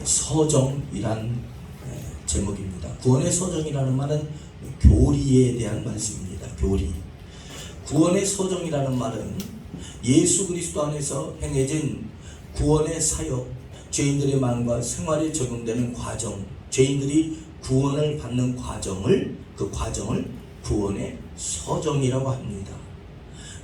서정이란 제목입니다. 구원의 서정이라는 말은 교리에 대한 말씀입니다. 교리. 구원의 서정이라는 말은 예수 그리스도 안에서 행해진 구원의 사역, 죄인들의 마음과 생활에 적용되는 과정, 죄인들이 구원을 받는 과정을, 그 과정을 구원의 서정이라고 합니다.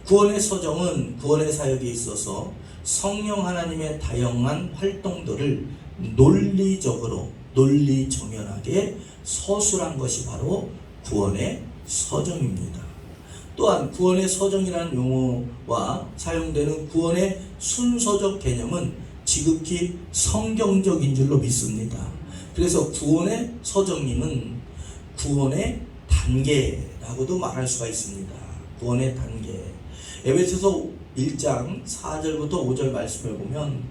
구원의 서정은 구원의 사역에 있어서 성령 하나님의 다양한 활동들을 논리적으로, 논리정연하게 서술한 것이 바로 구원의 서정입니다. 또한 구원의 서정이라는 용어와 사용되는 구원의 순서적 개념은 지극히 성경적인 줄로 믿습니다. 그래서 구원의 서정님은 구원의 단계라고도 말할 수가 있습니다. 구원의 단계. 에베소서 1장 4절부터 5절 말씀을 보면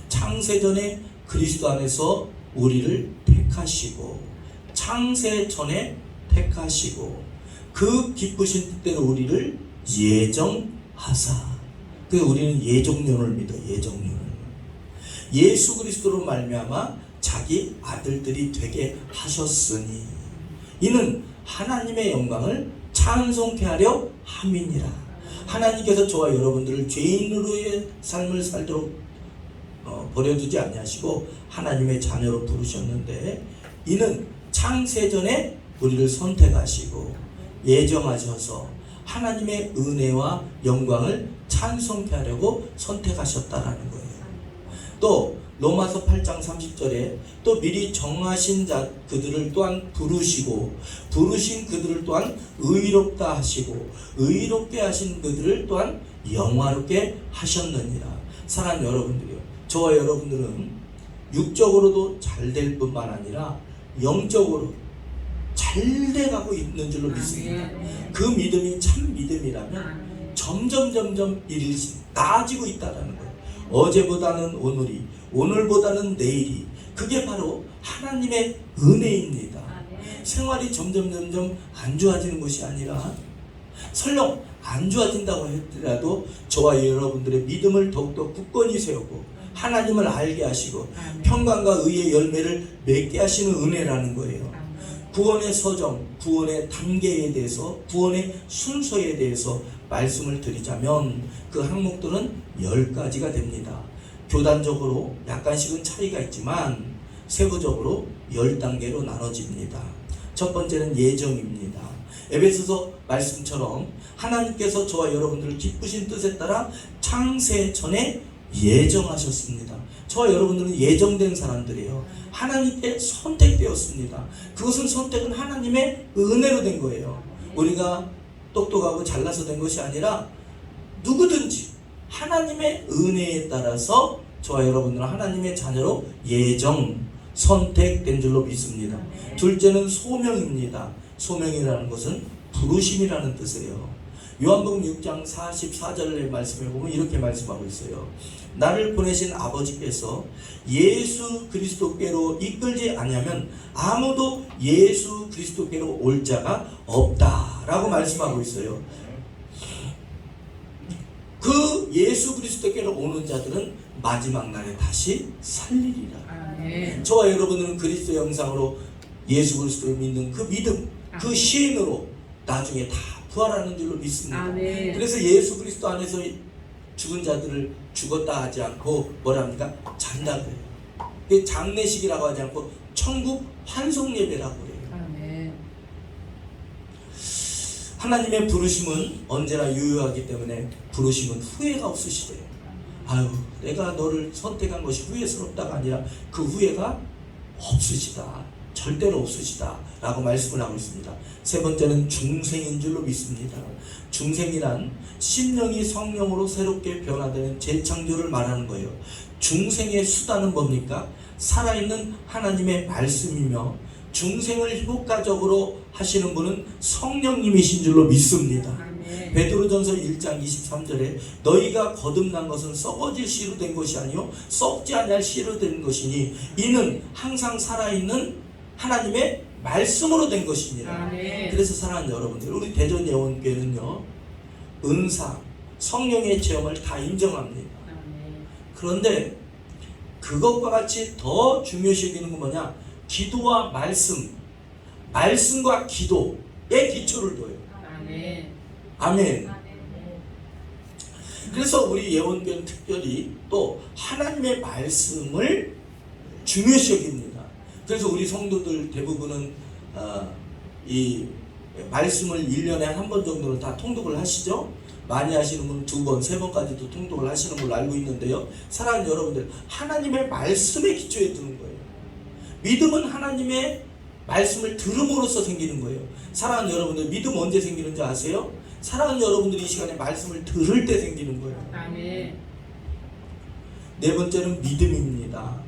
창세전에 그리스도 안에서 우리를 택하시고, 창세전에 택하시고 그 기쁘신 뜻대로 우리를 예정하사. 그 우리는 예정론을 믿어. 예정론을. 예수 그리스도로 말미암아 자기 아들들이 되게 하셨으니 이는 하나님의 영광을 찬송케 하려 함이니라. 하나님께서 저와 여러분들을 죄인으로의 삶을 살도록 버려두지 아니하시고 하나님의 자녀로 부르셨는데, 이는 창세전에 우리를 선택하시고 예정하셔서 하나님의 은혜와 영광을 찬송케 하려고 선택하셨다라는 거예요. 또 로마서 8장 30절에 또 미리 정하신 자 그들을 또한 부르시고, 부르신 그들을 또한 의롭다 하시고, 의롭게 하신 그들을 또한 영화롭게 하셨느니라. 사랑하는 여러분들이요, 저와 여러분들은 육적으로도 잘 될 뿐만 아니라 영적으로 잘 돼가고 있는 줄로 믿습니다. 그 믿음이 참 믿음이라면 점점 일이 나아지고 있다는 거예요. 어제보다는 오늘이, 오늘보다는 내일이, 그게 바로 하나님의 은혜입니다. 생활이 점점 안 좋아지는 것이 아니라, 설령 안 좋아진다고 하더라도 저와 여러분들의 믿음을 더욱더 굳건히 세우고 하나님을 알게 하시고 평강과 의의 열매를 맺게 하시는 은혜라는 거예요. 구원의 서정, 구원의 단계에 대해서, 구원의 순서에 대해서 말씀을 드리자면 그 항목들은 10가지가 됩니다. 교단적으로 약간씩은 차이가 있지만 세부적으로 10단계로 나눠집니다. 첫 번째는 예정입니다. 에베소서 말씀처럼 하나님께서 저와 여러분들을 기쁘신 뜻에 따라 창세 전에 예정하셨습니다. 저와 여러분들은 예정된 사람들이에요. 하나님께 선택되었습니다. 그것은 선택은 하나님의 은혜로 된 거예요. 우리가 똑똑하고 잘나서 된 것이 아니라 누구든지 하나님의 은혜에 따라서 저와 여러분들은 하나님의 자녀로 예정, 선택된 줄로 믿습니다. 둘째는 소명입니다. 소명이라는 것은 부르심이라는 뜻이에요. 요한복음 6장 44절의 말씀을 보면 이렇게 말씀하고 있어요. 나를 보내신 아버지께서 예수 그리스도께로 이끌지 아니하면 아무도 예수 그리스도께로 올 자가 없다라고 말씀하고 있어요. 그 예수 그리스도께로 오는 자들은 마지막 날에 다시 살리리라. 저와 여러분은 그리스도 영상으로 예수 그리스도를 믿는 그 믿음, 그 시인으로 나중에 다 부활하는 줄로 믿습니다. 그래서 예수 그리스도 안에서 죽은 자들을 죽었다 하지 않고 뭐랍니까? 잔다 그래요. 장례식이라고 하지 않고 천국 환송 예배라고 그래요. 하나님의 부르심은 언제나 유효하기 때문에 부르심은 후회가 없으시대요. 아유, 내가 너를 선택한 것이 후회스럽다가 아니라 그 후회가 없으시다. 절대로 없으시다 라고 말씀을 하고 있습니다. 세 번째는 중생인 줄로 믿습니다. 중생이란 심령이 성령으로 새롭게 변화되는 재창조를 말하는 거예요. 중생의 수단은 뭡니까? 살아있는 하나님의 말씀이며 중생을 효과적으로 하시는 분은 성령님이신 줄로 믿습니다. 베드로전서 1장 23절에 너희가 거듭난 것은 썩어질 씨로 된 것이 아니요 썩지 아니할 씨로 된 것이니 이는 항상 살아있는 하나님의 말씀으로 된 것이니라. 그래서 사랑하는 여러분들, 우리 대전 예원교회는요 은사, 성령의 체험을 다 인정합니다. 그런데 그것과 같이 더 중요시 여기는 건 뭐냐? 기도와 말씀과 기도에 기초를 둬요. 아멘. 아멘. 그래서 우리 예원교회는 특별히 또 하나님의 말씀을 중요시 여깁니다. 그래서 우리 성도들 대부분은 이 말씀을 1년에 한 번 정도는 다 통독을 하시죠. 많이 하시는 분은 2번, 3번까지도 통독을 하시는 걸로 알고 있는데요. 사랑하는 여러분들, 하나님의 말씀에 기초해 두는 거예요. 믿음은 하나님의 말씀을 들음으로써 생기는 거예요. 사랑하는 여러분들, 믿음 언제 생기는지 아세요? 사랑하는 여러분들이 이 시간에 말씀을 들을 때 생기는 거예요. 아멘. 네 번째는 믿음입니다.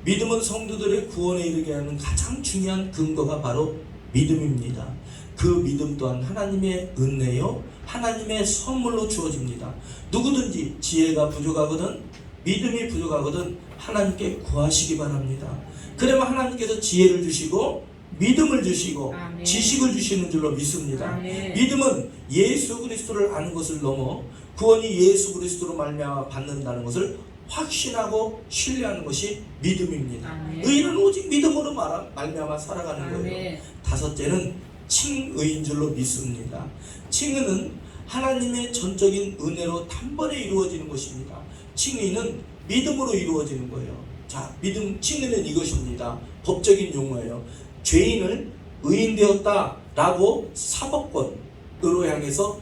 믿음은 성도들의 구원에 이르게 하는 가장 중요한 근거가 바로 믿음입니다. 그 믿음 또한 하나님의 은혜요, 하나님의 선물로 주어집니다. 누구든지 지혜가 부족하거든, 믿음이 부족하거든 하나님께 구하시기 바랍니다. 그러면 하나님께서 지혜를 주시고 믿음을 주시고 아멘. 지식을 주시는 줄로 믿습니다. 아멘. 믿음은 예수 그리스도를 아는 것을 넘어 구원이 예수 그리스도로 말미암아 받는다는 것을 확신하고 신뢰하는 것이 믿음입니다. 아멘. 의인은 오직 믿음으로 말미암아 살아가는 거예요. 아멘. 다섯째는 칭의인 줄로 믿습니다. 칭의는 하나님의 전적인 은혜로 단번에 이루어지는 것입니다. 칭의는 믿음으로 이루어지는 거예요. 자, 칭의는 이것입니다. 법적인 용어예요. 죄인을 의인되었다라고 사법권으로 향해서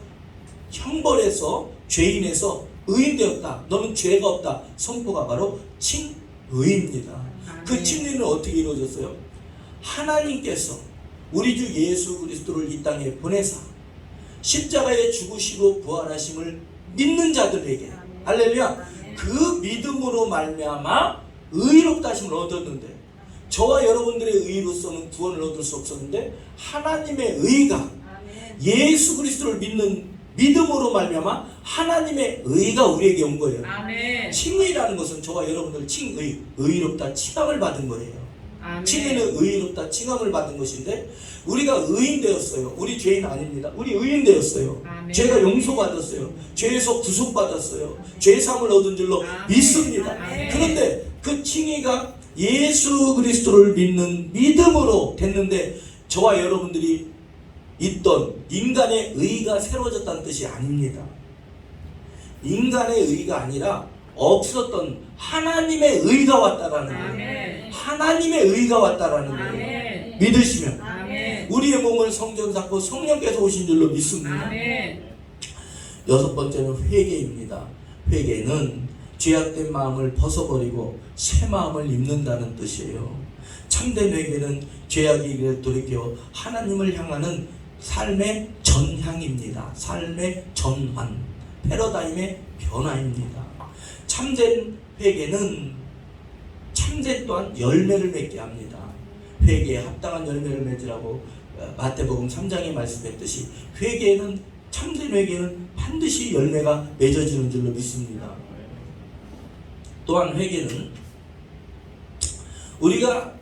형벌해서 죄인에서 의인되었다, 너는 죄가 없다 선포가 바로 칭의입니다. 그 칭의는 어떻게 이루어졌어요? 하나님께서 우리 주 예수 그리스도를 이 땅에 보내사 십자가에 죽으시고 부활하심을 믿는 자들에게, 할렐루야, 그 믿음으로 말미암아 의롭다 하심을 얻었는데, 저와 여러분들의 의로서는 구원을 얻을 수 없었는데 하나님의 의가 예수 그리스도를 믿는 믿음으로 말미암아 하나님의 의가 우리에게 온 거예요. 아멘. 칭의라는 것은 저와 여러분들 의롭다 칭함을 받은 거예요. 아멘. 칭의는 의롭다 칭함을 받은 것인데, 우리가 의인 되었어요. 우리 죄인 아닙니다. 우리 의인 되었어요. 아멘. 죄가 용서받았어요. 죄에서 구속받았어요. 죄사함을 얻은 줄로 믿습니다. 아멘. 그런데 그 칭의가 예수 그리스도를 믿는 믿음으로 됐는데, 저와 여러분들이 있던 인간의 의가 새로워졌다는 뜻이 아닙니다. 인간의 의가 아니라 없었던 하나님의 의가 왔다라는 거예요. 아멘. 하나님의 의가 왔다라는 거예요. 아멘. 믿으시면 아멘. 우리의 몸을 성전 삼고 성령께서 오신 줄로 믿습니다. 아멘. 여섯 번째는 회개입니다. 회개는 죄악된 마음을 벗어버리고 새 마음을 입는다는 뜻이에요. 참된 회개는 죄악이 돌이켜 하나님을 향하는 삶의 전향입니다. 삶의 전환, 패러다임의 변화입니다. 참된 회개는 참된 또한 열매를 맺게 합니다. 회개에 합당한 열매를 맺으라고 마태복음 3장에 말씀했듯이 참된 회개는 반드시 열매가 맺어지는 줄로 믿습니다. 또한 회개는 우리가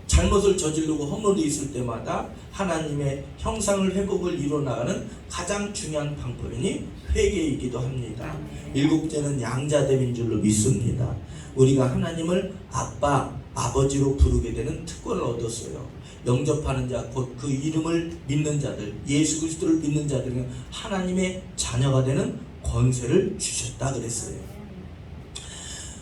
잘못을 저지르고 허물이 있을 때마다 하나님의 형상을 회복을 이뤄나가는 가장 중요한 방법이니 회개이기도 합니다. 일곱째는 양자됨인 줄로 믿습니다. 우리가 하나님을 아빠, 아버지로 부르게 되는 특권을 얻었어요. 영접하는 자, 곧 그 이름을 믿는 자들, 예수 그리스도를 믿는 자들은 하나님의 자녀가 되는 권세를 주셨다 그랬어요.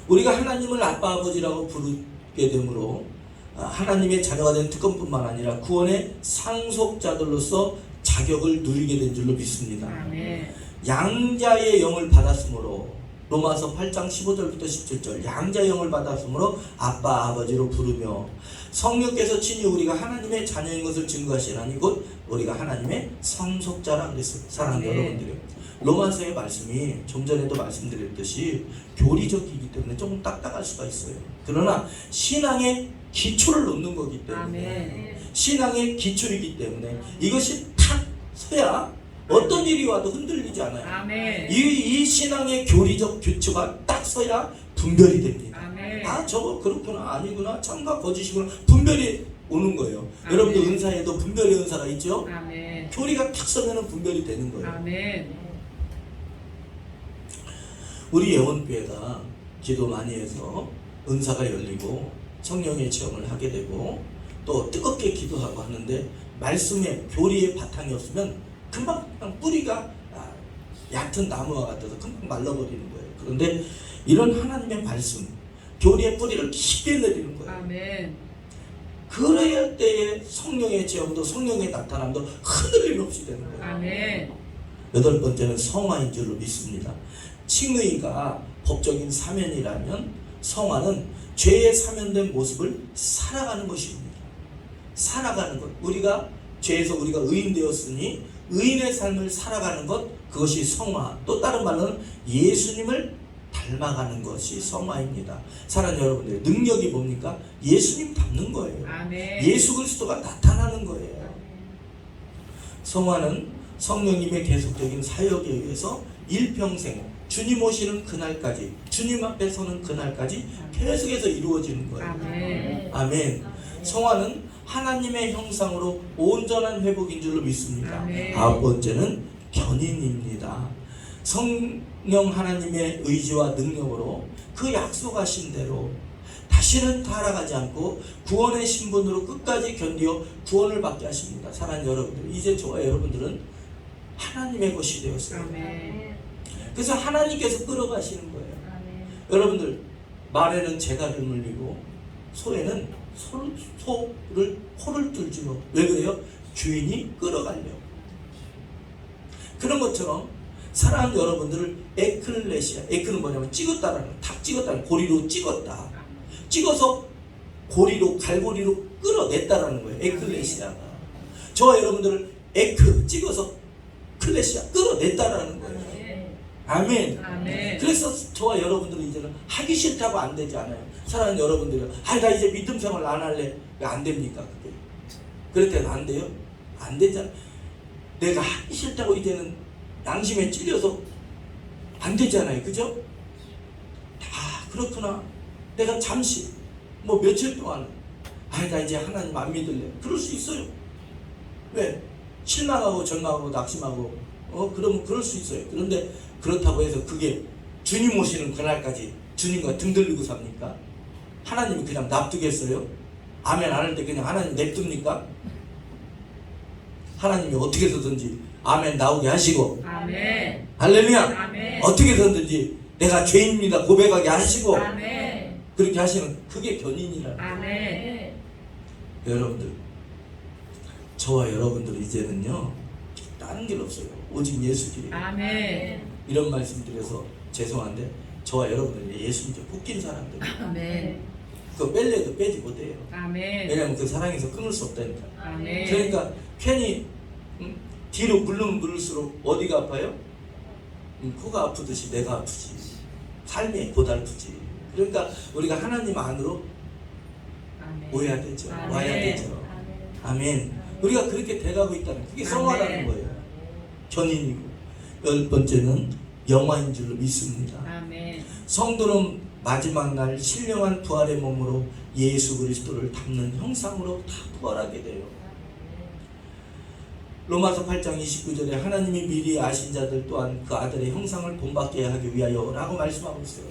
우리가 하나님을 아빠, 아버지라고 부르게 되므로 하나님의 자녀가 된 특권뿐만 아니라 구원의 상속자들로서 자격을 누리게 된 줄로 믿습니다. 아멘. 양자의 영을 받았으므로, 로마서 8장 15절부터 17절, 양자의 영을 받았으므로 아빠 아버지로 부르며 성령께서 친히 우리가 하나님의 자녀인 것을 증거하시나니 곧 우리가 하나님의 상속자라 그랬어요. 사랑하는 여러분들이, 로마서의 말씀이 좀 전에도 말씀드렸듯이 교리적이기 때문에 조금 딱딱할 수가 있어요. 그러나 신앙의 기초를 놓는 거기 때문에, 신앙의 기초이기 때문에 이것이 탁 서야 어떤 일이 와도 흔들리지 않아요. 아멘. 이 신앙의 교리적 기초가 딱 서야 분별이 됩니다. 아멘. 아, 저거 그렇구나, 아니구나, 참과 거짓이구나, 분별이 오는 거예요. 아멘. 여러분들 은사에도 분별의 은사가 있죠? 아멘. 교리가 탁 서면 분별이 되는 거예요. 아멘. 우리 예원교회가 기도 많이 해서 은사가 열리고 성령의 체험을 하게 되고 또 뜨겁게 기도하고 하는데 말씀에 교리의 바탕이 없으면 금방 그냥 뿌리가 얕은 나무와 같아서 금방 말라버리는 거예요. 그런데 이런 하나님의 말씀, 교리의 뿌리를 깊게 내리는 거예요. 아멘. 그래야 때에 성령의 체험도 성령의 나타남도 흔들림 없이 되는 거예요. 아멘. 여덟 번째는 성화인 줄로 믿습니다. 칭의가 법적인 사면이라면 성화는 죄에 사면된 모습을 살아가는 것입니다. 살아가는 것. 우리가 죄에서 우리가 의인 되었으니 의인의 삶을 살아가는 것, 그것이 성화. 또 다른 말로는 예수님을 닮아가는 것이 성화입니다. 사랑하는 여러분들, 능력이 뭡니까? 예수님 닮는 거예요. 아멘. 예수 그리스도가 나타나는 거예요. 성화는 성령님의 계속적인 사역에 의해서 일평생 주님 오시는 그날까지, 주님 앞에 서는 그날까지 계속해서 이루어지는 거예요. 아멘. 아멘. 성화는 하나님의 형상으로 온전한 회복인 줄로 믿습니다. 아멘. 아홉 번째는 견인입니다. 성령 하나님의 의지와 능력으로 그 약속하신 대로 다시는 타락하지 않고 구원의 신분으로 끝까지 견디어 구원을 받게 하십니다. 사랑하는 여러분들, 이제 저와 여러분들은 하나님의 것이 되었어요. 아멘. 그래서 하나님께서 끌어가시는 거예요. 아멘. 여러분들, 말에는 재갈을 물리고 소에는 소를 코를 뚫지요. 왜 그래요? 주인이 끌어가려고. 그런 것처럼 사랑하는 여러분들을 에클레시아, 에크는 뭐냐면 찍었다라는, 탁 찍었다는, 고리로 찍었다. 찍어서 고리로, 갈고리로 끌어냈다라는 거예요. 에클레시아가. 저와 여러분들을 에크, 찍어서 클레시아, 끌어냈다라는 거예요. 아멘. 아멘. 그래서 저와 여러분들은 이제는 하기 싫다고 안 되지 않아요. 사랑하는 여러분들은 나 이제 믿음 생활 안 할래. 왜 안 됩니까? 그게? 그럴 때는 안 돼요? 안 되잖아. 내가 하기 싫다고 이제는 양심에 찔려서 안 되잖아요. 그죠? 그렇구나. 내가 잠시 뭐 며칠 동안 나 이제 하나님 안 믿을래. 그럴 수 있어요. 왜? 실망하고 절망하고 낙심하고 그러면 그럴 수 있어요. 그런데 그렇다고 해서 그게 주님 오시는 그날까지 주님과 등 들리고 삽니까? 하나님이 그냥 납두겠어요? 아멘 안 할 때 그냥 하나님 냅둡니까? 하나님이 어떻게 해서든지 아멘 나오게 하시고, 아멘. 할렐루야. 아멘. 어떻게 해서든지 내가 죄인입니다 고백하게 하시고, 아멘. 그렇게 하시는, 그게 견인이라는 거예요. 아멘. 여러분들, 저와 여러분들 이제는요 다른 길 없어요. 오직 예수 길이에요. 아멘. 이런 말씀 드려서 죄송한데 저와 여러분들 예수님 좀 웃긴 사람들, 아멘. 그거 뺄래도 빼지 못해요. 아멘. 왜냐하면 그 사랑에서 끊을 수 없다니까. 아멘. 그러니까 괜히 뒤로 물르면 물를수록 어디가 아파요? 코가 아프듯이 내가 아프지. 삶이 고달프지. 그러니까 우리가 하나님 안으로 아멘. 오야 되죠. 아멘. 와야 되죠. 아멘. 우리가 그렇게 돼가고 있다는, 그게 성화라는 아멘. 거예요. 견인이고. 열 번째는 영화인 줄로 믿습니다. 아멘. 성도는 마지막 날 신령한 부활의 몸으로 예수 그리스도를 닮는 형상으로 다 부활하게 돼요. 로마서 8장 29절에 하나님이 미리 아신 자들 또한 그 아들의 형상을 본받게 하기 위하여 라고 말씀하고 있어요.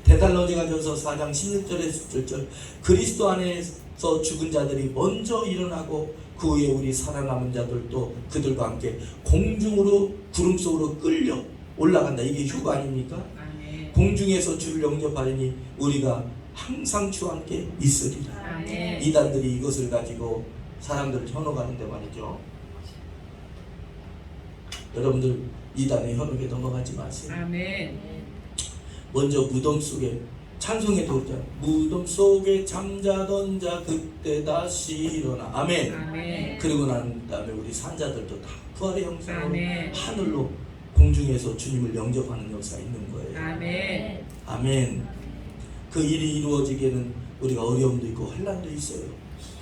데살로니가전서 4장 16절에 17절, 그리스도 안에서 죽은 자들이 먼저 일어나고 그 후에 우리 살아남은 자들도 그들과 함께 공중으로 구름 속으로 끌려 올라간다. 이게 휴가 아닙니까? 아멘. 공중에서 주를 영접하리니 우리가 항상 주와 함께 있으리라. 아멘. 이단들이 이것을 가지고 사람들을 현혹하는데 말이죠. 여러분들 이단의 현혹에 넘어가지 마세요. 아멘. 먼저 무덤 속에 찬송의 도자, 무덤 속에 잠자던 자 그때 다시 일어나. 아멘. 아멘. 그리고 난 다음에 우리 산자들도 다 부활의 형상으로 아멘. 하늘로 공중에서 주님을 영접하는 역사가 있는 거예요. 아멘. 아멘. 그 일이 이루어지기에는 우리가 어려움도 있고 환난도 있어요.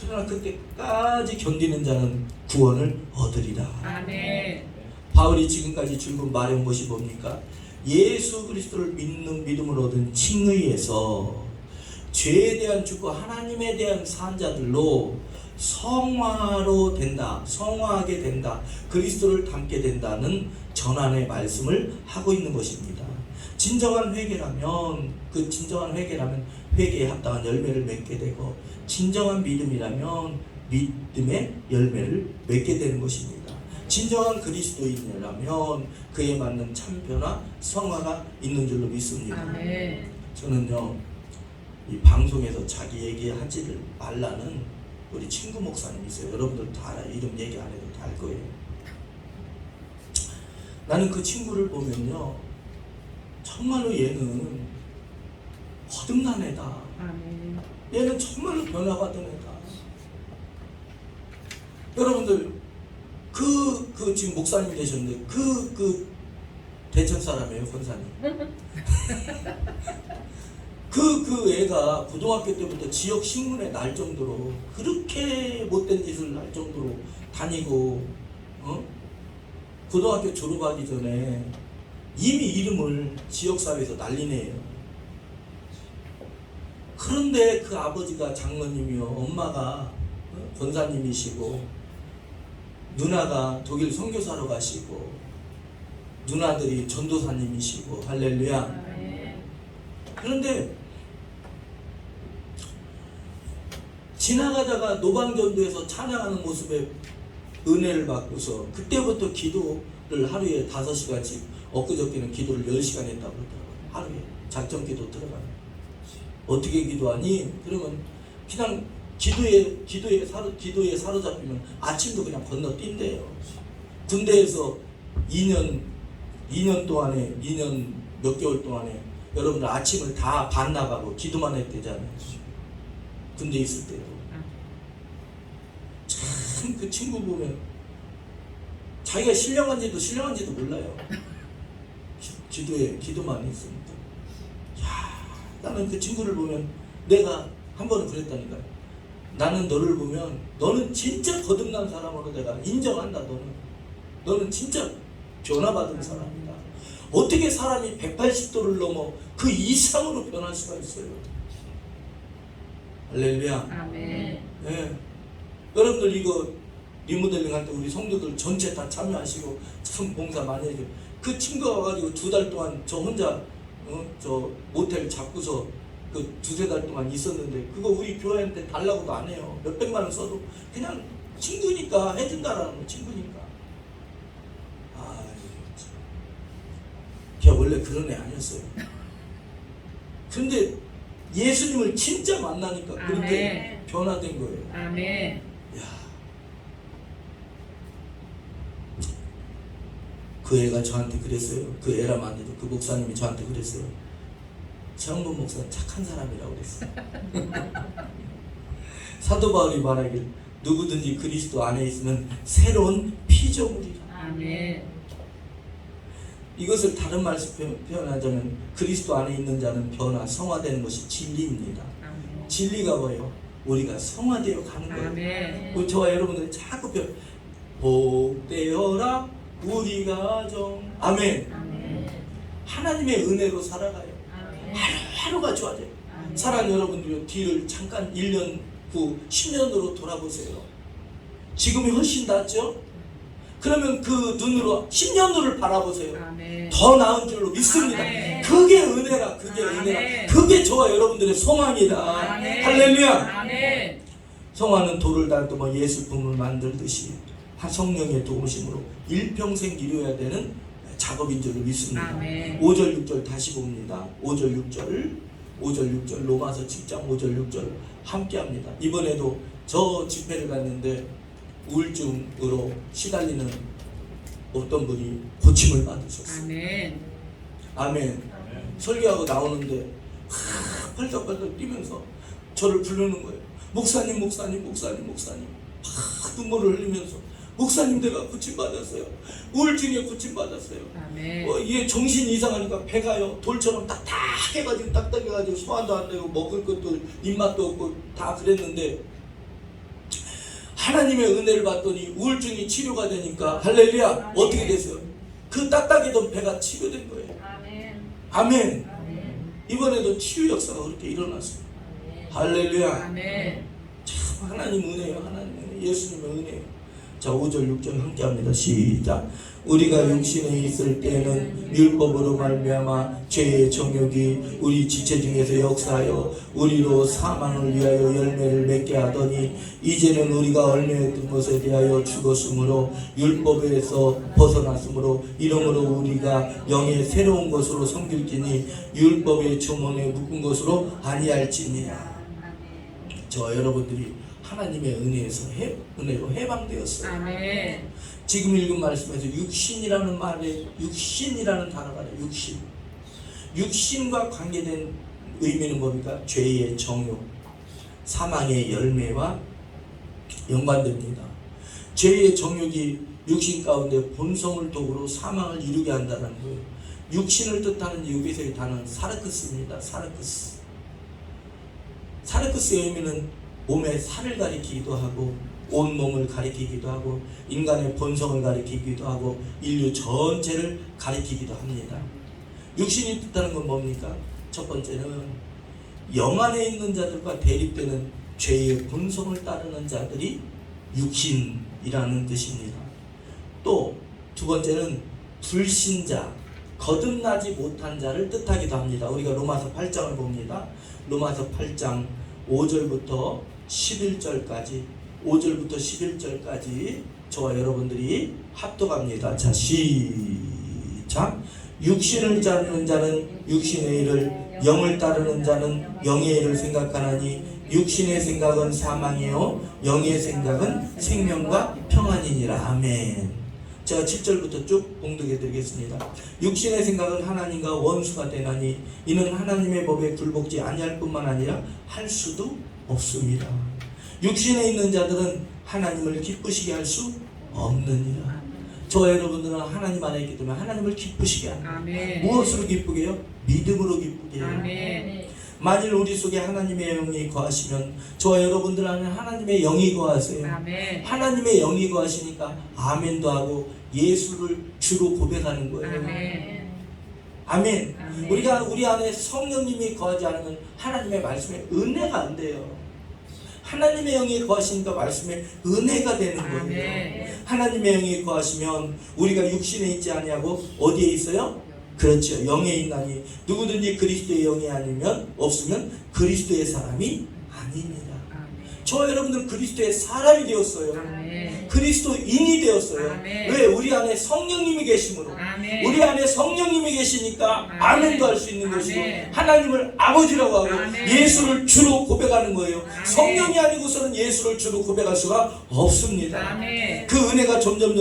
그러나 그때까지 견디는 자는 구원을 얻으리라. 아멘. 바울이 지금까지 줄곧 말해온 것이 뭡니까? 예수 그리스도를 믿는 믿음을 얻은 칭의에서 죄에 대한 죽고 하나님에 대한 산자들로 성화로 된다, 성화하게 된다, 그리스도를 닮게 된다는 전환의 말씀을 하고 있는 것입니다. 진정한 회개라면, 그 진정한 회개라면 회개에 합당한 열매를 맺게 되고, 진정한 믿음이라면 믿음의 열매를 맺게 되는 것입니다. 진정한 그리스도인이라면 그에 맞는 참표나 성화가 있는 줄로 믿습니다. 아멘. 저는요, 이 방송에서 자기 얘기하지를 말라는 우리 친구 목사님 있어요. 여러분들 다 알아요. 이름 얘기 안 해도 다 알 거예요. 나는 그 친구를 보면요, 정말로 얘는 거듭난 애다. 아멘. 얘는 정말로 변화받은 애다. 여러분들 그 지금 목사님 되셨는데 그 대천 사람이에요, 권사님. 그 애가 고등학교 때부터 지역 신문에 날 정도로 그렇게 못된 짓을 할 정도로 다니고, 고등학교 졸업하기 전에 이미 이름을 지역사회에서 날린 애예요. 그런데 그 아버지가 장로님이요, 엄마가 권사님이시고, 누나가 독일 선교사로 가시고, 누나들이 전도사님이시고, 할렐루야. 아멘. 그런데 지나가다가 노방전도에서 찬양하는 모습에 은혜를 받고서 그때부터 기도를 하루에 5시간씩, 엊그저께는 기도를 10시간 했다고 그러더라고요. 하루에 작전 기도 들어가요. 어떻게 기도하니? 그러면 그냥 기도에 사로잡히면 아침도 그냥 건너뛴대요. 군대에서 2년 동안에, 2년 몇 개월 동안에 여러분들 아침을 다 반나가고 기도만 했대잖아요. 군대 있을 때도. 참 그 친구 보면 자기가 신령한지도 몰라요. 기도만 했으니까. 야, 나는 그 친구를 보면 내가 한 번은 그랬다니까요. 나는 너를 보면 너는 진짜 거듭난 사람으로 내가 인정한다. 너는 진짜 변화받은 사람이다. 어떻게 사람이 180도를 넘어 그 이상으로 변할 수가 있어요. 할렐루야. 아멘. 네. 여러분들 이거 리모델링 할 때 우리 성도들 전체 다 참여하시고 참 봉사 많이 해줘. 그 친구가 와가지고 2달 동안 저 혼자 저 모텔 잡고서 그 2-3달 동안 있었는데, 그거 우리 교회한테 달라고도 안 해요. 몇백만 원 써도 그냥 친구니까 해준다라는 거. 친구니까. 걔 원래 그런 애 아니었어요. 근데 예수님을 진짜 만나니까 그렇게 아멘. 변화된 거예요. 아멘. 야, 그 애가 저한테 그랬어요. 그 애라면 안 돼도 그 목사님이 저한테 그랬어요. 최영범 목사는 착한 사람이라고 그랬어요. 사도 바울이 말하길 누구든지 그리스도 안에 있으면 새로운 피조물이라. 아멘. 이것을 다른 말씀 표현하자면 그리스도 안에 있는 자는 변화, 성화되는 것이 진리입니다. 아멘. 진리가 뭐예요? 우리가 성화되어 가는 거예요. 아멘. 저와 여러분들이 자꾸 복되어라 우리 가정. 아멘. 아멘. 하나님의 은혜로 살아가요. 아멘. 하루하루가 좋아져요. 아멘. 사랑하는 여러분들이 뒤를 잠깐 1년 후 10년으로 돌아보세요. 지금이 훨씬 낫죠? 그러면 그 눈으로 10년 후를 바라보세요. 아멘. 더 나은 줄로 믿습니다. 아멘. 그게 은혜라. 그게 아멘. 은혜라. 그게 저와 여러분들의 소망이다. 아멘. 할렐루야. 아멘. 성화는 돌을 다듬어 예술품을 만들듯이 성령의 도우심으로 일평생 이루어야 되는 작업인 줄로 믿습니다. 아멘. 5절 6절 다시 봅니다. 5절 6절 로마서 7장 5절 6절 함께 합니다. 이번에도 저 집회를 갔는데 우울증으로 시달리는 어떤 분이 고침을 받으셨어요. 아멘. 아멘. 설교하고 나오는데 펄떡펄떡 뛰면서 저를 부르는 거예요. 목사님. 눈물을 흘리면서 목사님, 내가 고침받았어요. 우울증에 고침받았어요. 아멘. 이게 정신이 이상하니까 배가요 돌처럼 딱딱해가지고 소화도 안 되고 먹을 것도 입맛도 없고 다 그랬는데, 하나님의 은혜를 받더니 우울증이 치료가 되니까 할렐루야. 아멘. 어떻게 됐어요? 그 딱딱했던 배가 치료된 거예요. 아멘. 아멘. 아멘. 이번에도 치유 역사가 그렇게 일어났어요. 아멘. 할렐루야. 아멘. 참 하나님 은혜예요. 하나님 은혜. 예수님의 은혜예요. 자, 5절 6절 함께 합니다. 시작. 우리가 육신에 있을 때에는 율법으로 말미암아 죄의 정욕이 우리 지체 중에서 역사하여 우리로 사망을 위하여 열매를 맺게 하더니 이제는 우리가 얽매였던 것에 대하여 죽었으므로 율법에서 벗어났으므로 이러므로 우리가 영의 새로운 것으로 섬길지니 율법의 주문에 묶은 것으로 아니할지니라. 저 여러분들이 하나님의 은혜로 해방되었어요. 아멘. 지금 읽은 말씀에서 육신이라는 말에 육신이라는 단어가 아니라 육신. 육신과 관계된 의미는 뭡니까? 죄의 정욕, 사망의 열매와 연관됩니다. 죄의 정욕이 육신 가운데 본성을 도구로 사망을 이루게 한다는 거예요. 육신을 뜻하는 유비서의 단어는 사르크스입니다. 사르크스. 사르크스의 의미는 몸의 살을 가리키기도 하고 온몸을 가리키기도 하고 인간의 본성을 가리키기도 하고 인류 전체를 가리키기도 합니다. 육신이 뜻하는 건 뭡니까? 첫 번째는 영 안에 있는 자들과 대립되는 죄의 본성을 따르는 자들이 육신이라는 뜻입니다. 또 두 번째는 불신자, 거듭나지 못한 자를 뜻하기도 합니다. 우리가 로마서 8장을 봅니다. 로마서 8장 5절부터 11절까지 5절부터 11절까지 저와 여러분들이 합독합니다. 자, 시작. 육신을 따르는 자는 육신의 일을, 영을 따르는 자는 영의 일을 생각하나니 육신의 생각은 사망이요 영의 생각은 생명과 평안이니라. 아멘. 제가 7절부터 쭉 봉독해 드리겠습니다. 육신의 생각은 하나님과 원수가 되나니 이는 하나님의 법에 굴복지 아니할 뿐만 아니라 할 수도 없습니다. 육신에 있는 자들은 하나님을 기쁘시게 할 수 없느니라. 저 여러분들은 하나님 안에 있기 때문에 하나님을 기쁘시게 합니다. 아멘. 무엇으로 기쁘게 해요? 믿음으로 기쁘게 해요. 아멘. 만일 우리 속에 하나님의 영이 거하시면 저와 여러분들 안에 하나님의 영이 거하세요. 아멘. 하나님의 영이 거하시니까 아멘도 하고 예수를 주로 고백하는 거예요. 아멘. 아멘. 아멘. 우리가 우리 안에 성령님이 거하지 않으면 하나님의 말씀에 은혜가 안 돼요. 하나님의 영이 거하시니까 말씀에 은혜가 되는 거예요. 아멘. 하나님의 영이 거하시면 우리가 육신에 있지 아니하고 어디에 있어요? 그렇죠. 영에 있나니 누구든지 그리스도의 영이 아니면 없으면 그리스도의 사람이 아닙니다. 저 여러분들 그리스도의 사람이 되었어요. 아멘. 그리스도인이 되었어요. 아멘. 왜? 우리 안에 성령님이 계심으로. 아멘. 우리 안에 성령님이 계시니까 아멘. 아멘도 할 수 있는 아멘. 것이고 하나님을 아버지라고 하고 아멘. 예수를 주로 고백하는 거예요. 아멘. 성령이 아니고서는 예수를 주로 고백할 수가 없습니다. 아멘. 그 은혜가 점점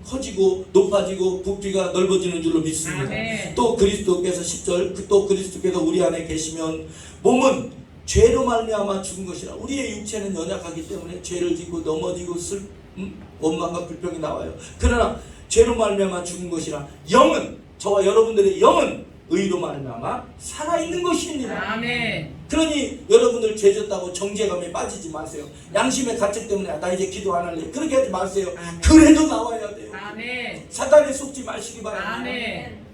커지고 높아지고 부피가 넓어지는 줄로 믿습니다. 아멘. 또 그리스도께서 10절 또 그리스도께서 우리 안에 계시면 몸은 죄로 말미암아 죽은 것이라. 우리의 육체는 연약하기 때문에 죄를 짓고 넘어지고 원망과 불평이 나와요. 그러나 죄로 말미암아 죽은 것이라 영은, 저와 여러분들의 영은 의로 말미암아 살아있는 것입니다. 아멘. 그러니 여러분들 죄졌다고 정죄감에 빠지지 마세요. 양심의 가책 때문에 나 이제 기도 안 할래, 그렇게 하지 마세요. 아멘. 그래도 나와야 돼요. 아멘. 사단에 속지 마시기 바랍니다. 아멘.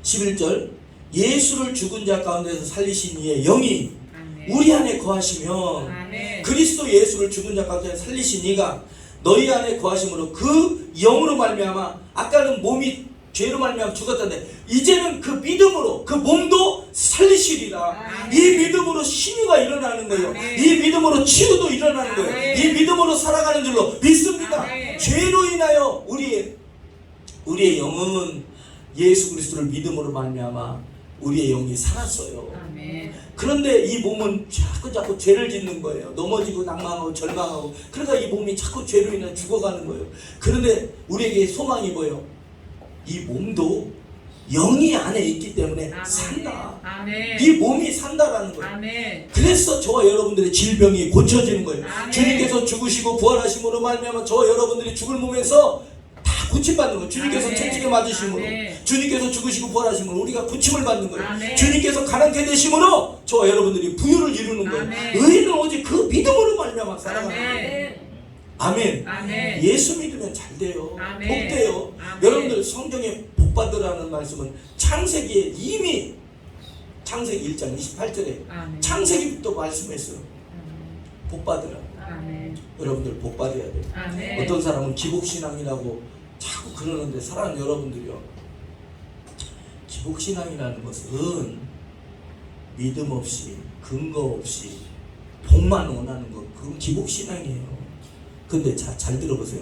11절 예수를 죽은 자 가운데서 살리신 이의 영이 아멘. 우리 안에 거하시면 아멘. 그리스도 예수를 죽은 자 가운데서 살리신 이가 너희 안에 거하심으로 그 영으로 말미암아, 아까는 몸이 죄로 말미암아 죽었던데 이제는 그 믿음으로 그 몸도 살리시리라. 아멘. 이 믿음으로 신유가 일어나는 거예요. 아멘. 이 믿음으로 치유도 일어나는 거예요. 아멘. 이 믿음으로 살아가는 줄로 믿습니다. 아멘. 죄로 인하여 우리의 영은 예수 그리스도를 믿음으로 말미암아 우리의 영이 살았어요. 아멘. 그런데 이 몸은 자꾸 죄를 짓는 거예요. 넘어지고 낭망하고 절망하고. 그러니까 이 몸이 자꾸 죄로 인해 죽어가는 거예요. 그런데 우리에게 소망이 뭐예요? 이 몸도 영이 안에 있기 때문에 아멘. 산다. 아멘. 이 몸이 산다라는 거예요. 아멘. 그래서 저와 여러분들의 질병이 고쳐지는 거예요. 아멘. 주님께서 죽으시고 부활하심으로 말미암아 저와 여러분들이 죽을 몸에서 다 고침받는 거예요. 주님께서 아멘. 채찍에 맞으심으로, 아멘. 주님께서 죽으시고 부활하심으로 우리가 고침을 받는 거예요. 아멘. 주님께서 가난케 되심으로 저와 여러분들이 부유를 이루는 거예요. 아멘. 의인은 오직 그 믿음으로 말미암아 살아가는 거예요. 아멘. 아멘. 아멘. 예수 믿으면 잘 돼요. 아멘. 복 돼요. 아멘. 여러분들 성경에 복 받으라는 말씀은 창세기에 이미 창세기 1장 28절에 아멘. 창세기부터 말씀했어요. 복 받으라. 아멘. 여러분들 복 받아야 돼요. 아멘. 어떤 사람은 기복신앙이라고 자꾸 그러는데 사랑하는 여러분들이요, 기복신앙이라는 것은 믿음 없이 근거 없이 복만 원하는 것, 그건 기복신앙이에요. 근데 잘 들어보세요.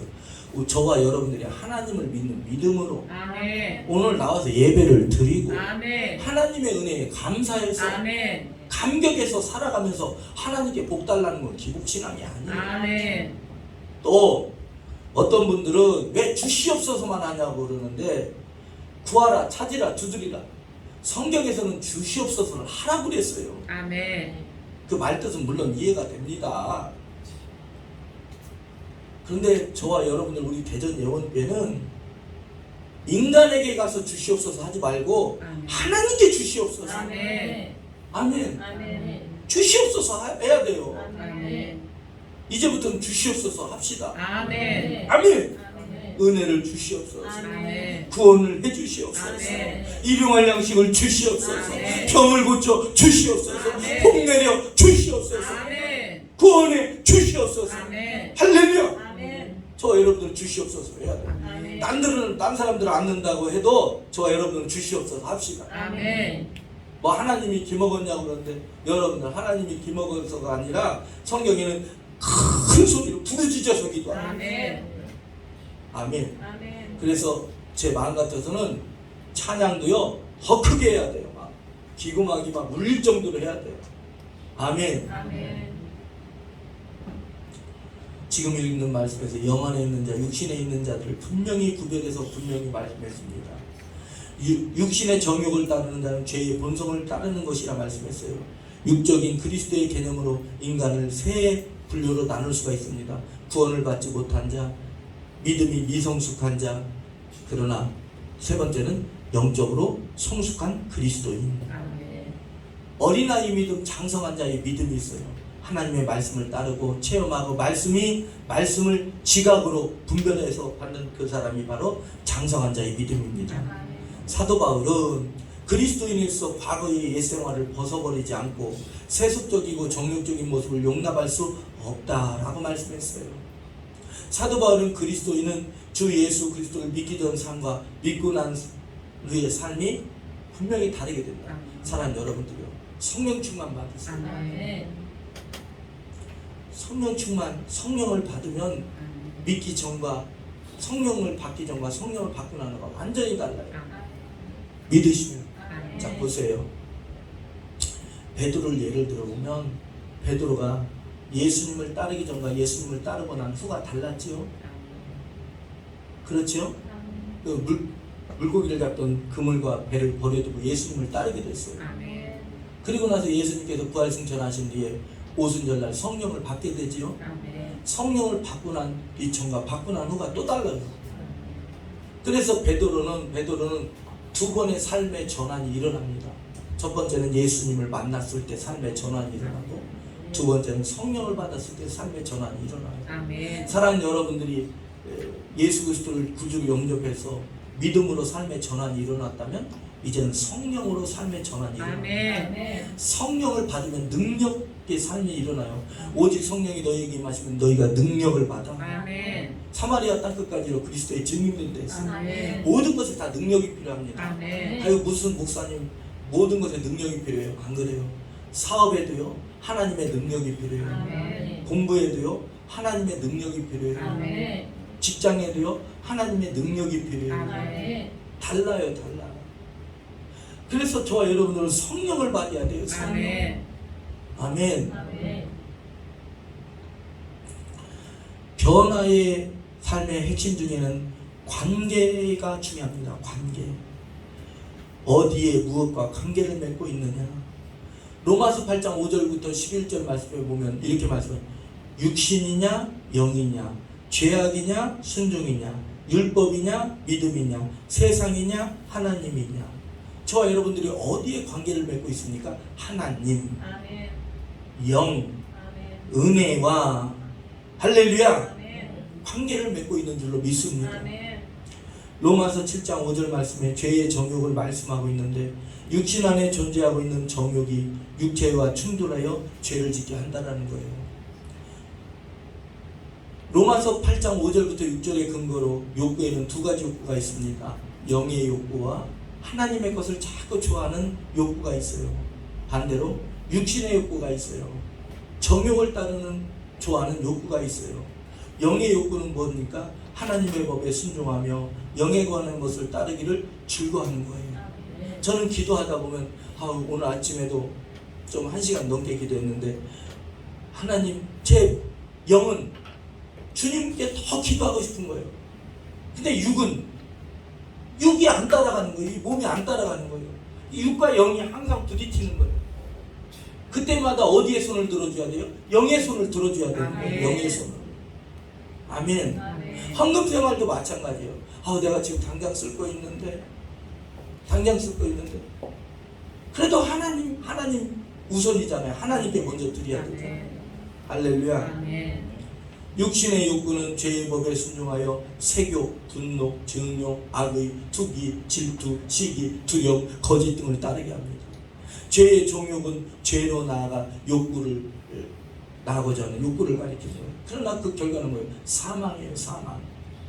저와 여러분들이 하나님을 믿는 믿음으로 아멘. 오늘 나와서 예배를 드리고 아멘. 하나님의 은혜에 감사해서 아멘. 감격해서 살아가면서 하나님께 복 달라는 건 기복신앙이 아니에요. 아멘. 또 어떤 분들은 왜 주시옵소서만 하냐고 그러는데, 구하라, 찾으라, 두드리라. 성경에서는 주시옵소서를 하라고 그랬어요. 아멘. 그 말뜻은 물론 이해가 됩니다. 그런데 저와 여러분들, 우리 대전 예원교회는 인간에게 가서 주시옵소서 하지 말고 아멘. 하나님께 주시옵소서. 아멘. 아멘. 아멘. 주시옵소서 해야 돼요. 아멘. 이제부터는 주시옵소서 합시다. 아멘. 아멘. 아멘. 은혜를 주시옵소서. 아멘. 구원을 해주시옵소서. 아멘. 일용할 양식을 주시옵소서. 아멘. 병을 고쳐 주시옵소서. 아멘. 복 내려 주시옵소서. 아멘. 구원해 주시옵소서. 아멘. 할렐루야. 아멘. 저와 여러분들 주시옵소서 해야 돼요. 아멘. 딴 사람들은 안 는다고 해도 저와 여러분들은 주시옵소서 합시다. 아멘. 뭐 하나님이 기먹었냐고 그러는데, 여러분들 하나님이 기먹어서가 아니라 성경에는 큰 소리로 부르짖어서 기도하는 거예요. 아멘. 아멘. 아멘. 그래서 제 마음 같아서는 찬양도요 더 크게 해야 돼요. 막 기금하기 막 울릴 정도로 해야 돼요. 아멘. 아멘. 지금 읽는 말씀에서 영 안에 있는 자, 육신에 있는 자들을 분명히 구별해서 분명히 말씀했습니다. 육신의 정욕을 따르는 자는 죄의 본성을 따르는 것이라 말씀했어요. 육적인 그리스도의 개념으로 인간을 세 분류로 나눌 수가 있습니다. 구원을 받지 못한 자, 믿음이 미성숙한 자, 그러나 세 번째는 영적으로 성숙한 그리스도인. 아멘. 어린아이 믿음, 장성한 자의 믿음이 있어요. 하나님의 말씀을 따르고 체험하고 말씀을 지각으로 분별해서 받는 그 사람이 바로 장성한 자의 믿음입니다. 사도 바울은 그리스도인으로서 과거의 옛생활을 벗어버리지 않고 세속적이고 정욕적인 모습을 용납할 수 없다라고 말씀했어요. 사도 바울은 그리스도인은 주 예수 그리스도를 믿기 전 삶과 믿고 난 후의 삶이 분명히 다르게 된다. 사랑하는 여러분들이요, 성령 충만 받으세요. 아멘. 성령 충만, 성령을 받으면 믿기 전과 성령을 받기 전과 성령을 받고 나서가 완전히 달라요. 믿으시면. 자, 보세요. 베드로를 예를 들어보면 베드로가 예수님을 따르기 전과 예수님을 따르고 난 후가 달랐지요. 그렇죠? 그 물고기를 잡던 그물과 배를 버려두고 예수님을 따르게 됐어요. 아멘. 그리고 나서 예수님께서 부활승천하신 뒤에 오순절날 성령을 받게 되지요. 아멘. 성령을 받고 난 이전과 받고 난 후가 또 달라요. 그래서 베드로는 두 번의 삶의 전환이 일어납니다. 첫 번째는 예수님을 만났을 때 삶의 전환이 일어나고, 두 번째는 성령을 받았을 때 삶의 전환이 일어나요. 아멘. 사랑하는 여러분들이 예수 그리스도를 구주로 영접해서 믿음으로 삶의 전환이 일어났다면 이제는 성령으로 삶의 전환이 일어나요. 아멘. 성령을 받으면 능력의 삶이 일어나요. 오직 성령이 너희에게 임하시면 너희가 능력을 받아. 아멘. 사마리아 땅끝까지로 그리스도의 증인된 데 있습니다. 아멘. 모든 것에 다 능력이 필요합니다. 아멘. 아유, 무슨 목사님, 모든 것에 능력이 필요해요. 안 그래요? 사업에도요 하나님의 능력이 필요해요. 아멘. 공부에도요 하나님의 능력이 필요해요. 아멘. 직장에도요 하나님의 능력이 필요해요. 아멘. 달라요. 그래서 저와 여러분들은 성령을 받아야 돼요. 성령. 아멘. 아멘. 아멘. 변화의 삶의 핵심 중에는 관계가 중요합니다. 관계. 어디에 무엇과 관계를 맺고 있느냐. 로마서 8장 5절부터 11절 말씀에 보면 이렇게 말씀해요. 육신이냐 영이냐, 죄악이냐 순종이냐, 율법이냐 믿음이냐, 세상이냐 하나님이냐. 저와 여러분들이 어디에 관계를 맺고 있습니까? 하나님, 아멘. 영, 아멘. 은혜와 할렐루야 아멘. 관계를 맺고 있는 줄로 믿습니다. 아멘. 로마서 7장 5절 말씀에 죄의 정욕을 말씀하고 있는데, 육신 안에 존재하고 있는 정욕이 육체와 충돌하여 죄를 짓게 한다라는 거예요. 로마서 8장 5절부터 6절의 근거로 욕구에는 두 가지 욕구가 있습니다. 영의 욕구와 하나님의 것을 자꾸 좋아하는 욕구가 있어요. 반대로 육신의 욕구가 있어요. 정욕을 따르는 좋아하는 욕구가 있어요. 영의 욕구는 뭡니까? 하나님의 법에 순종하며 영에 관한 것을 따르기를 즐거워하는 거예요. 저는 기도하다 보면 오늘 아침에도 좀 1시간 넘게 기도했는데 하나님, 제 영은 주님께 더 기도하고 싶은 거예요. 근데 육이 안 따라가는 거예요. 이 몸이 안 따라가는 거예요. 이 육과 영이 항상 부딪히는 거예요. 그때마다 어디에 손을 들어줘야 돼요? 영의 손을 들어줘야 돼요. 영의 손을. 아멘. 헌금 생활도 마찬가지예요. 내가 지금 당장 쓸 거 있는데 그래도 하나님 우선이잖아요. 하나님께 먼저 드려야 되잖아요. 할렐루야. 육신의 욕구는 죄의 법에 순종하여 색욕, 분노, 증욕, 악의, 투기, 질투, 시기, 두려움, 거짓 등을 따르게 합니다. 죄의 종욕은 죄로 나아가 나아가고자 하는 욕구를 가리키죠. 그러나 그 결과는 뭐예요? 사망이에요. 사망.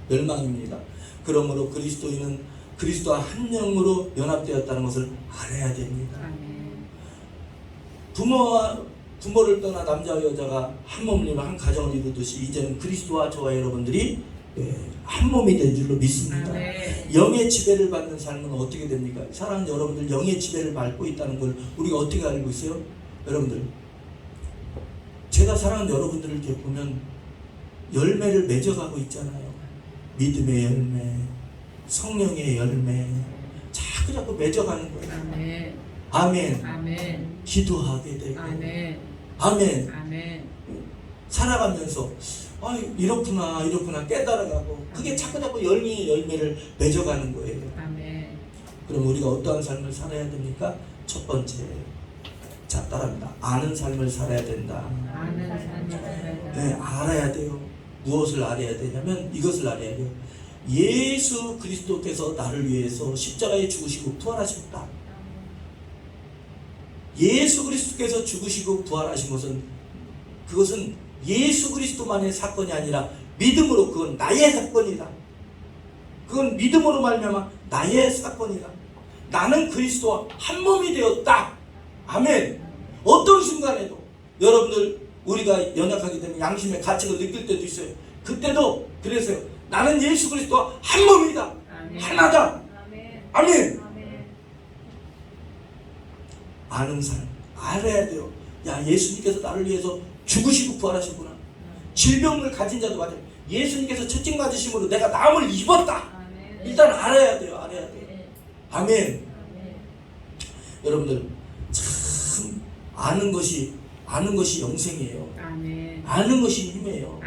멸망입니다. 그러므로 그리스도인은 그리스도와 한 영으로 연합되었다는 것을 알아야 됩니다. 부모를 떠나 남자와 여자가 한 몸을 이루어 한 가정을 이루듯이 이제는 그리스도와 저와 여러분들이 한 몸이 된 줄로 믿습니다. 영의 지배를 받는 삶은 어떻게 됩니까? 사랑하는 여러분들, 영의 지배를 받고 있다는 걸 우리가 어떻게 알고 있어요? 여러분들, 제가 사랑하는 여러분들을 이렇게 보면 열매를 맺어가고 있잖아요. 믿음의 열매, 성령의 열매, 자꾸 맺어가는 거예요. 아멘. 기도하게 되고, 아멘. 살아가면서 이렇구나 깨달아가고, 그게 자꾸 열매를 맺어가는 거예요. 그럼 우리가 어떠한 삶을 살아야 됩니까? 첫 번째, 자, 따라합니다. 아는 삶을 살아야 된다. 네, 알아야 돼요. 무엇을 알아야 되냐면 이것을 알아야 돼요. 예수 그리스도께서 나를 위해서 십자가에 죽으시고 부활하셨다. 예수 그리스도께서 죽으시고 부활하신 것은, 그것은 예수 그리스도만의 사건이 아니라 믿음으로, 그건 나의 사건이다. 그건 믿음으로 말미암아 나의 사건이다. 나는 그리스도와 한 몸이 되었다. 아멘. 어떤 순간에도 여러분들, 우리가 연약하게 되면 양심의 가책을 느낄 때도 있어요. 그때도 그래서요. 나는 예수 그리스도와 한 몸이다. 하나다. 아멘. 아는 삶 알아야 돼요. 예수님께서 나를 위해서 죽으시고 부활하셨구나. 질병을 가진 자도 맞아요. 예수님께서 채찍 맞으심으로 내가 나음을 입었다. 일단 알아야 돼요. 아멘. 여러분들, 참 아는 것이 영생이에요. 아는 것이 힘이에요.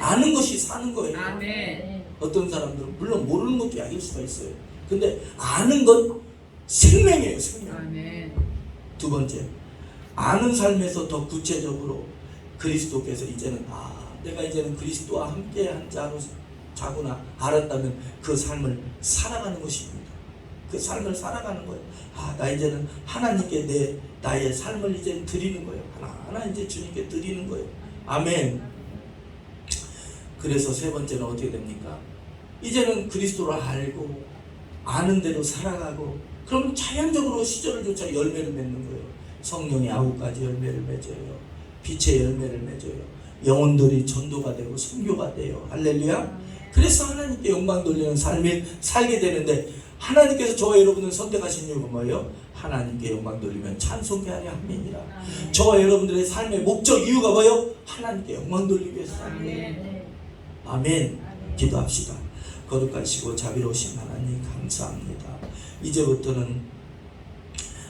아는 것이 사는 거예요. 어떤 사람들은 물론 모르는 것도 약일 수가 있어요. 근데 아는 건 생명이에요. 생명. 두 번째, 아는 삶에서 더 구체적으로 그리스도께서 내가 이제는 그리스도와 함께한 자구나 알았다면 그 삶을 살아가는 것입니다. 그 삶을 살아가는 거예요. 나 이제는 하나님께 나의 삶을 이제 드리는 거예요. 하나하나 이제 주님께 드리는 거예요. 아멘. 그래서 세 번째는 어떻게 됩니까? 이제는 그리스도를 알고 아는 대로 살아가고, 그럼 자연적으로 시절을 쫓아 열매를 맺는 거예요. 성령의 9가지 열매를 맺어요. 빛의 열매를 맺어요. 영혼들이 전도가 되고 선교가 돼요. 할렐루야. 그래서 하나님께 영광 돌리는 삶을 살게 되는데, 하나님께서 저와 여러분을 선택하신 이유가 뭐예요? 하나님께 영광 돌리면 찬송케 하려 함이니라. 저와 여러분들의 삶의 목적, 이유가 뭐예요? 하나님께 영광 돌리기 위해서 사는 거예요. 아멘. 기도합시다. 거룩하시고 자비로우신 하나님, 감사합니다. 이제부터는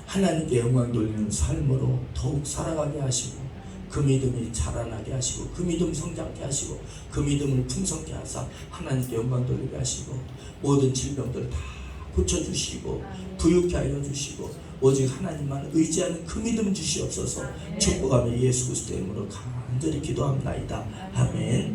하나님께 영광 돌리는 삶으로 더욱 살아가게 하시고, 그 믿음이 자라나게 하시고, 그 믿음 성장케 하시고, 그 믿음을 풍성케 하사 하나님께 영광 돌리게 하시고, 모든 질병들을 다 고쳐주시고 부유케 하여 주시고, 오직 하나님만 의지하는 그 믿음 주시옵소서. 축복하며 예수 그리스도의 이름으로 간절히 기도합나이다. 아멘.